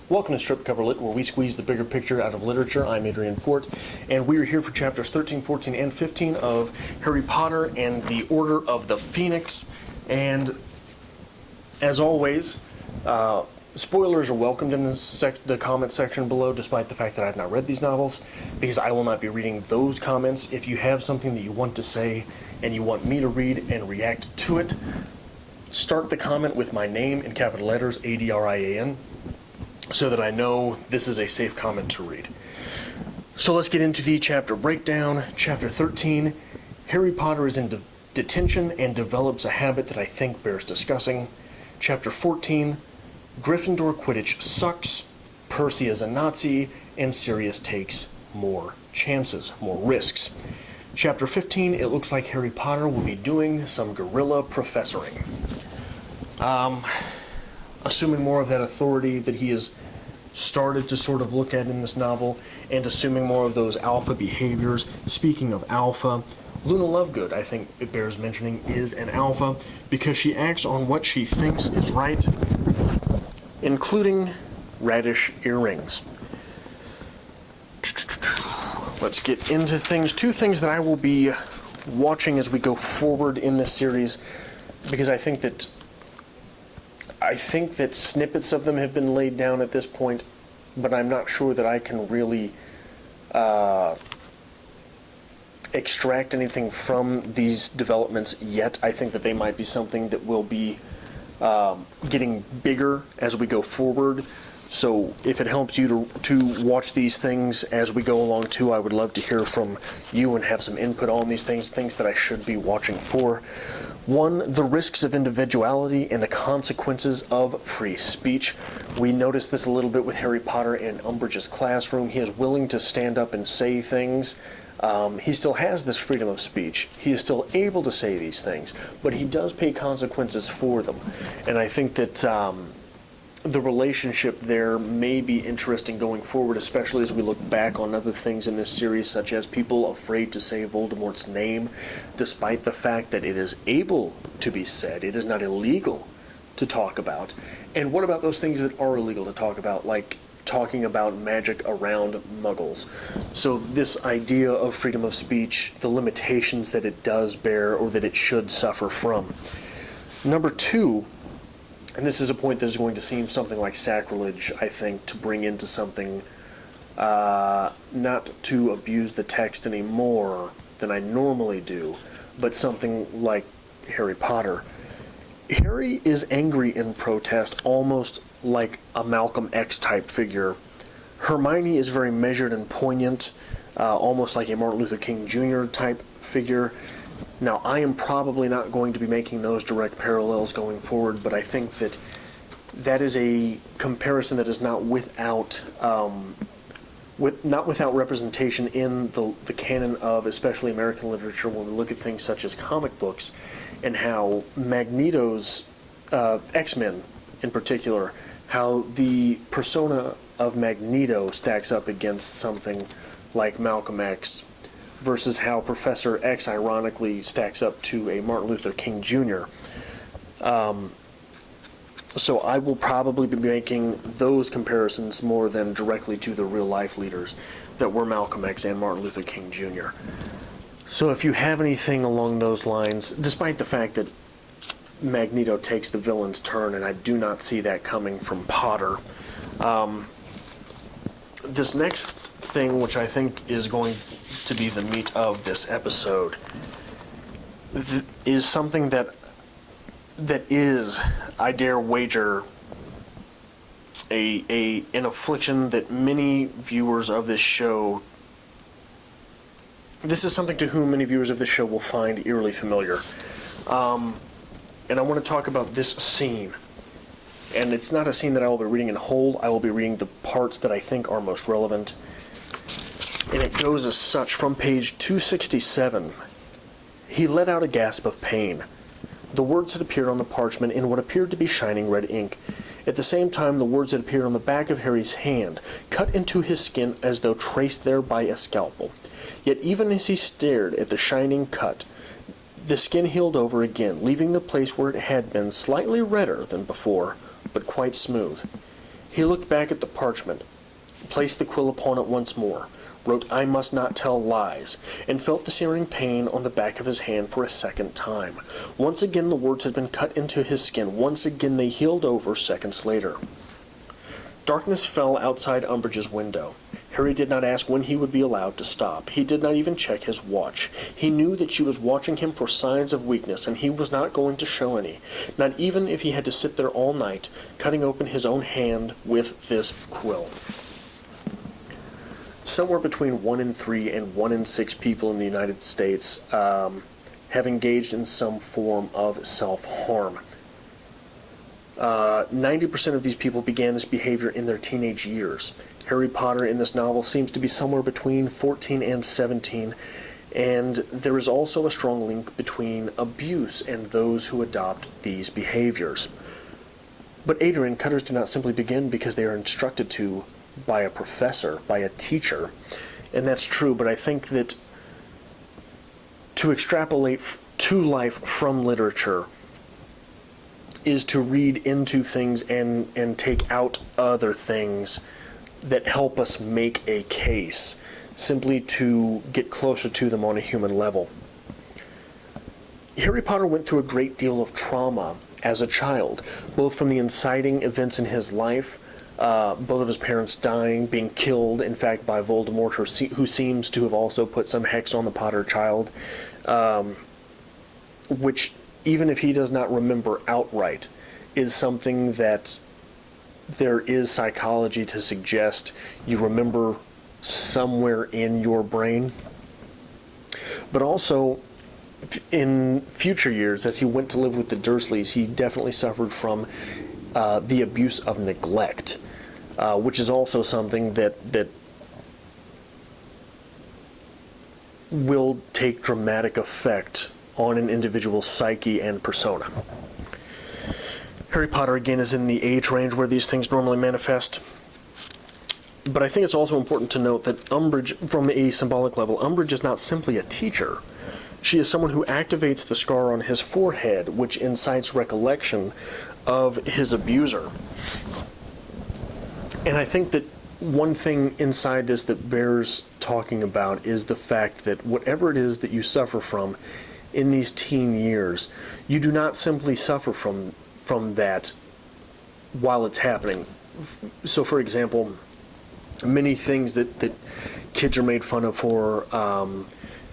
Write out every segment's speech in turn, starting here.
Welcome to Strip Cover Lit, where we squeeze the bigger picture out of literature. I'm Adrian Fort, and we are here for chapters 13, 14, and 15 of Harry Potter and the Order of the Phoenix. And as always, spoilers are welcomed in the comment section below, despite the fact that I've not read these novels, because I will not be reading those comments. If you have something that you want to say and you want me to read and react to it, start the comment with my name in capital letters, ADRIAN, so that I know this is a safe comment to read. So let's get into the chapter breakdown. Chapter 13, Harry Potter is in detention and develops a habit that I think bears discussing. Chapter 14, Gryffindor Quidditch sucks, Percy is a Nazi, and Sirius takes more chances, more risks. Chapter 15, it looks like Harry Potter will be doing some guerrilla professoring. Assuming more of that authority that he has started to sort of look at in this novel, and assuming more of those alpha behaviors. Speaking of alpha, Luna Lovegood, I think it bears mentioning, is an alpha because she acts on what she thinks is right, including radish earrings. Let's get into things. Two things that I will be watching as we go forward in this series, because I think that snippets of them have been laid down at this point, but I'm not sure that I can really extract anything from these developments yet. I think that they might be something that will be getting bigger as we go forward. So if it helps you to watch these things as we go along too, I would love to hear from you and have some input on these things that I should be watching for. One, the risks of individuality and the consequences of free speech. We noticed this a little bit with Harry Potter in Umbridge's classroom. He is willing to stand up and say things. He still has this freedom of speech. He is still able to say these things, but he does pay consequences for them. And I think that the relationship there may be interesting going forward, especially as we look back on other things in this series, such as people afraid to say Voldemort's name, despite the fact that it is able to be said. It is not illegal to talk about. And what about those things that are illegal to talk about, like talking about magic around muggles? So this idea of freedom of speech, the limitations that it does bear or that it should suffer from. Number two, and this is a point that is going to seem something like sacrilege, I think, to bring into something, not to abuse the text any more than I normally do, but something like Harry Potter. Harry is angry in protest, almost like a Malcolm X type figure. Hermione is very measured and poignant, almost like a Martin Luther King Jr. type figure. Now, I am probably not going to be making those direct parallels going forward, but I think that that is a comparison that is not without representation in the canon of especially American literature when we look at things such as comic books and how Magneto's X-Men in particular, how the persona of Magneto stacks up against something like Malcolm X, versus how Professor X ironically stacks up to a Martin Luther King Jr. So I will probably be making those comparisons more than directly to the real-life leaders that were Malcolm X and Martin Luther King Jr. So if you have anything along those lines, despite the fact that Magneto takes the villain's turn, and I do not see that coming from Potter, this next thing, which I think is going to be the meat of this episode, is something that is, I dare wager, an affliction that many viewers of this show, this is something to whom many viewers of this show will find eerily familiar. And I want to talk about this scene. And it's not a scene that I will be reading in whole. I will be reading the parts that I think are most relevant. And it goes as such. From page 267, he let out a gasp of pain. The words had appeared on the parchment in what appeared to be shining red ink. At the same time, the words had appeared on the back of Harry's hand, cut into his skin as though traced there by a scalpel. Yet even as he stared at the shining cut, the skin healed over again, leaving the place where it had been slightly redder than before, but quite smooth. He looked back at the parchment, placed the quill upon it once more, wrote "I must not tell lies," and felt the searing pain on the back of his hand for a second time. Once again the words had been cut into his skin. Once again they healed over seconds later. Darkness fell outside Umbridge's window. Harry did not ask when he would be allowed to stop. He did not even check his watch. He knew that she was watching him for signs of weakness, and he was not going to show any, not even if he had to sit there all night, cutting open his own hand with this quill. Somewhere between 1 in 3 and 1 in 6 people in the United States have engaged in some form of self-harm. 90% of these people began this behavior in their teenage years. Harry Potter in this novel seems to be somewhere between 14 and 17, and there is also a strong link between abuse and those who adopt these behaviors. But Adrian, cutters do not simply begin because they are instructed to by a professor, by a teacher, and that's true, but I think that to extrapolate to life from literature is to read into things and take out other things that help us make a case, simply to get closer to them on a human level. Harry Potter went through a great deal of trauma as a child, both from the inciting events in his life, both of his parents dying, being killed, in fact, by Voldemort, who seems to have also put some hex on the Potter child, which, even if he does not remember outright, is something that there is psychology to suggest you remember somewhere in your brain. But also, in future years, as he went to live with the Dursleys, he definitely suffered from the abuse of neglect, which is also something that will take dramatic effect on an individual's psyche and persona. Harry Potter, again, is in the age range where these things normally manifest. But I think it's also important to note that Umbridge, from a symbolic level, Umbridge is not simply a teacher. She is someone who activates the scar on his forehead, which incites recollection of his abuser. And I think that one thing inside this that bears talking about is the fact that whatever it is that you suffer from in these teen years, you do not simply suffer from that while it's happening. So, for example, many things that kids are made fun of for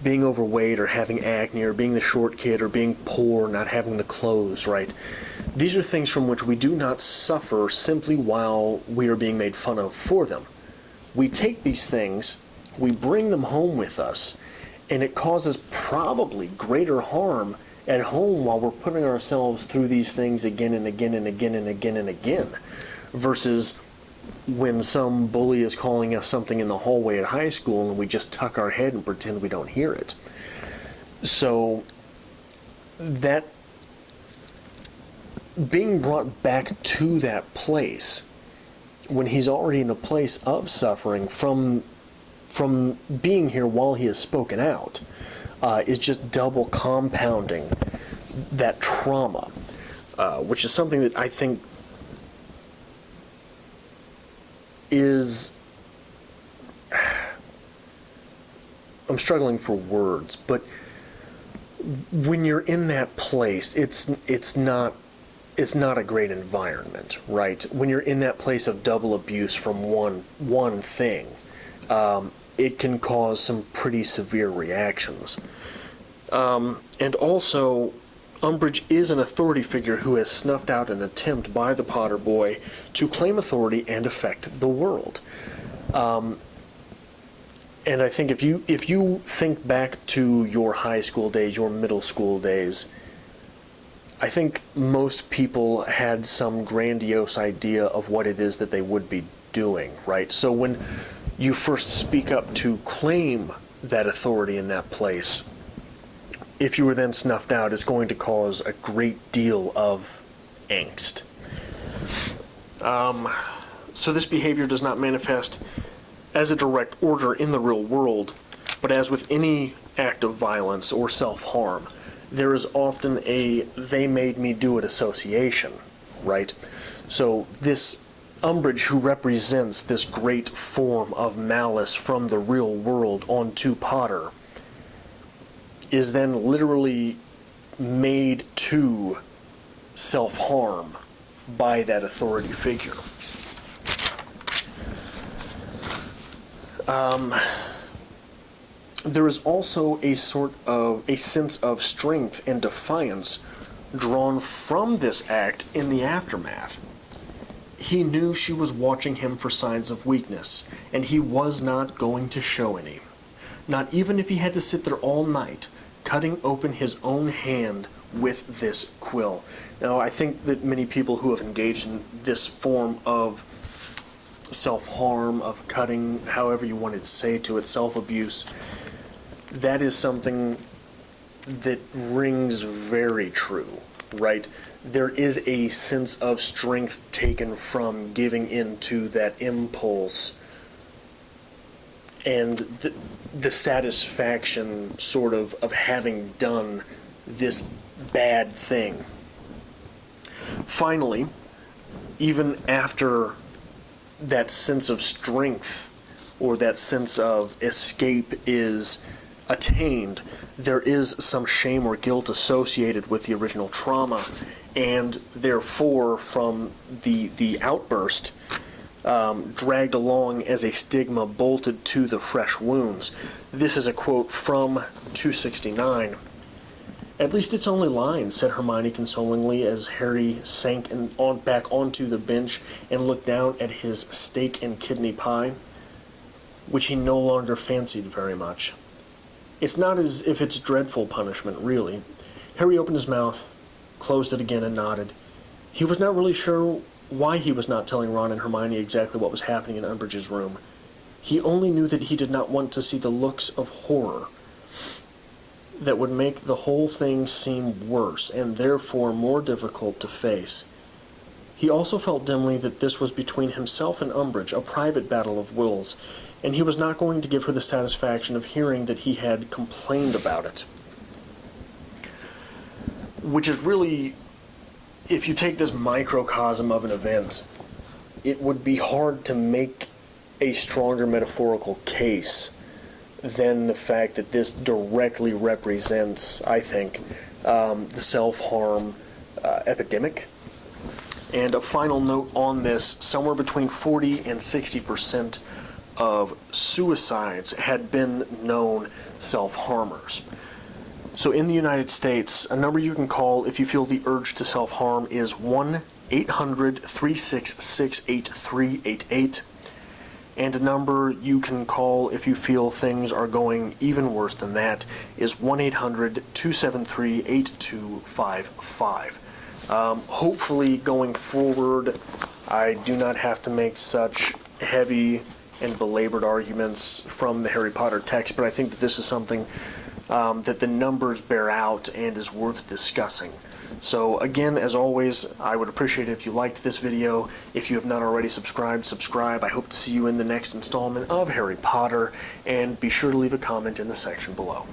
being overweight or having acne or being the short kid or being poor, not having the clothes, right? These are things from which we do not suffer simply while we are being made fun of for them. We take these things, we bring them home with us, and it causes probably greater harm at home while we're putting ourselves through these things again and again and again and again and again, versus when some bully is calling us something in the hallway at high school and we just tuck our head and pretend we don't hear it. So that being brought back to that place when he's already in a place of suffering from being here while he has spoken out is just double compounding that trauma, which is something that I think is, I'm struggling for words, but when you're in that place, it's not a great environment, right? When you're in that place of double abuse from one thing, it can cause some pretty severe reactions. And also, Umbridge is an authority figure who has snuffed out an attempt by the Potter boy to claim authority and affect the world. And I think if you think back to your high school days, your middle school days, I think most people had some grandiose idea of what it is that they would be doing, right? So when you first speak up to claim that authority in that place, if you were then snuffed out, it's going to cause a great deal of angst. So this behavior does not manifest as a direct order in the real world, but as with any act of violence or self-harm, there is often a "they made me do it" association, right? So this Umbridge, who represents this great form of malice from the real world onto Potter, is then literally made to self-harm by that authority figure. There is also a sense of strength and defiance drawn from this act in the aftermath. He knew she was watching him for signs of weakness, and he was not going to show any. Not even if he had to sit there all night, cutting open his own hand with this quill. Now, I think that many people who have engaged in this form of self-harm, of cutting, however you want to say to it, self-abuse, that is something that rings very true, right? There is a sense of strength taken from giving in to that impulse, and the satisfaction, sort of having done this bad thing. Finally, even after that sense of strength or that sense of escape is attained, there is some shame or guilt associated with the original trauma, and therefore from the outburst dragged along as a stigma bolted to the fresh wounds. This is a quote from 269. "At least it's only lines," said Hermione consolingly as Harry sank back onto the bench and looked down at his steak and kidney pie, which he no longer fancied very much. "It's not as if it's dreadful punishment, really." Harry opened his mouth, closed it again, and nodded. He was not really sure why he was not telling Ron and Hermione exactly what was happening in Umbridge's room. He only knew that he did not want to see the looks of horror that would make the whole thing seem worse, and therefore more difficult to face. He also felt dimly that this was between himself and Umbridge, a private battle of wills, and he was not going to give her the satisfaction of hearing that he had complained about it. Which is really, if you take this microcosm of an event, it would be hard to make a stronger metaphorical case than the fact that this directly represents, I think, the self-harm epidemic. And a final note on this, somewhere between 40 and 60% of suicides had been known self-harmers. So in the United States, a number you can call if you feel the urge to self-harm is 1-800-366-8388. And a number you can call if you feel things are going even worse than that is 1-800-273-8255. Hopefully going forward, I do not have to make such heavy and belabored arguments from the Harry Potter text, but I think that this is something that the numbers bear out and is worth discussing. So again, as always, I would appreciate it if you liked this video. If you have not already subscribed, subscribe. I hope to see you in the next installment of Harry Potter, and be sure to leave a comment in the section below.